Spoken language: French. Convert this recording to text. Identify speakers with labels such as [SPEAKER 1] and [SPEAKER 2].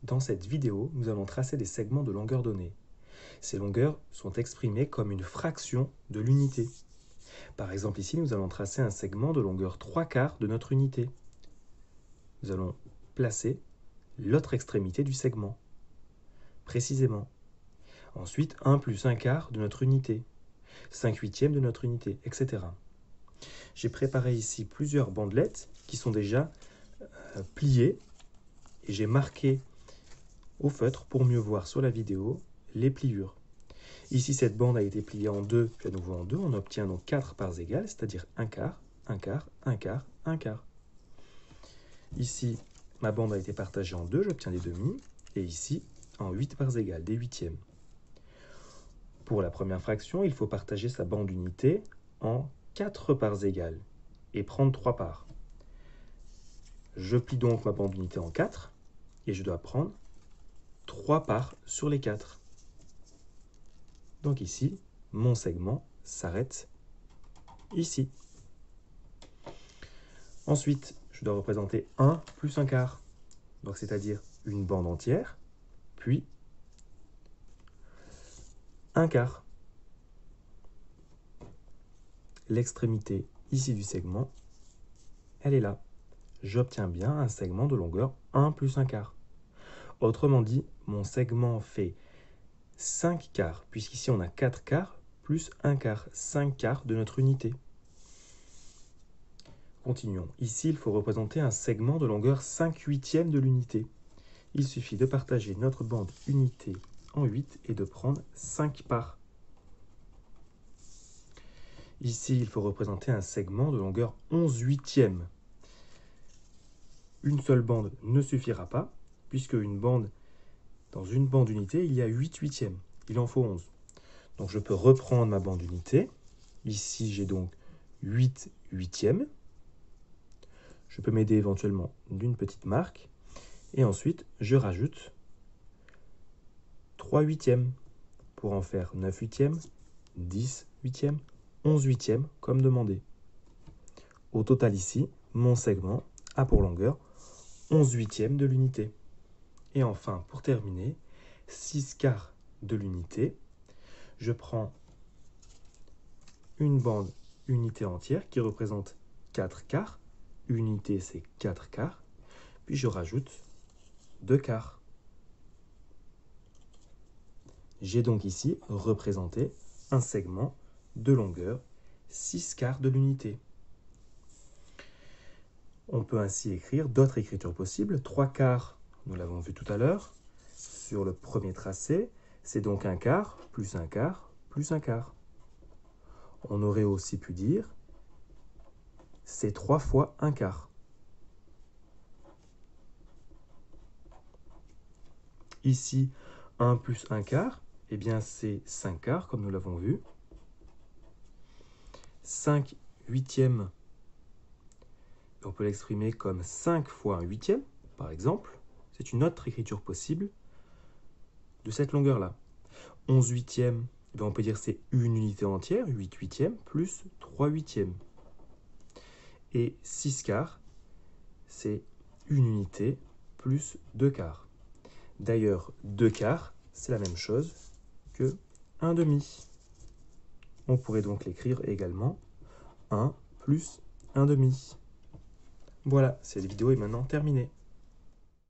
[SPEAKER 1] Dans cette vidéo, nous allons tracer des segments de longueur donnée. Ces longueurs sont exprimées comme une fraction de l'unité. Par exemple, ici, nous allons tracer un segment de longueur 3/4 de notre unité. Nous allons placer l'autre extrémité du segment, précisément. Ensuite, 1 plus 1/4 de notre unité, 5/8 de notre unité, etc. J'ai préparé ici plusieurs bandelettes qui sont déjà pliées et j'ai marqué au feutre pour mieux voir sur la vidéo les pliures. Ici, cette bande a été pliée en deux, puis à nouveau en deux. On obtient donc 4 parts égales, c'est-à-dire 1/4, 1/4, 1/4, 1/4. Ici, ma bande a été partagée en deux, j'obtiens des demi. Et ici, en 8 parts égales, des huitièmes. Pour la première fraction, il faut partager sa bande unité en 4 parts égales et prendre 3 parts. Je plie donc ma bande unité en 4 et je dois prendre 3 parts sur les 4. Donc ici, mon segment s'arrête ici. Ensuite, je dois représenter 1 plus 1/4, donc c'est-à-dire une bande entière, puis 1/4. L'extrémité ici du segment, elle est là. J'obtiens bien un segment de longueur 1 plus 1/4. Autrement dit, mon segment fait 5/4, puisqu'ici on a 4/4 plus 1/4, 5/4 de notre unité. Continuons. Ici, il faut représenter un segment de longueur 5/8 de l'unité. Il suffit de partager notre bande unité en 8 et de prendre 5 parts. Ici, il faut représenter un segment de longueur 11/8. Une seule bande ne suffira pas, puisque dans une bande unité, il y a 8/8. Il en faut 11. Donc je peux reprendre ma bande unité. Ici, j'ai donc 8/8. Je peux m'aider éventuellement d'une petite marque. Et ensuite, je rajoute 3/8 pour en faire 9/8, 10/8, 11/8 comme demandé. Au total ici, mon segment a pour longueur 11/8 de l'unité. Et enfin, pour terminer, 6/4 de l'unité. Je prends une bande unité entière qui représente 4/4. Unité, c'est 4/4. Puis je rajoute 2/4. J'ai donc ici représenté un segment de longueur 6/4 de l'unité. On peut ainsi écrire d'autres écritures possibles. 3/4, nous l'avons vu tout à l'heure, sur le premier tracé, c'est donc 1/4 plus 1/4 plus 1/4. On aurait aussi pu dire c'est 3 fois 1/4. Ici, 1 plus 1/4, eh bien c'est 5/4 comme nous l'avons vu. 5/8, on peut l'exprimer comme 5 fois 1/8, par exemple. C'est une autre écriture possible de cette longueur-là. 11/8, on peut dire c'est une unité entière, 8/8 plus 3/8. Et 6/4, c'est une unité plus 2/4. D'ailleurs, 2/4, c'est la même chose que 1/2. On pourrait donc l'écrire également 1 plus 1/2. Voilà, cette vidéo est maintenant terminée.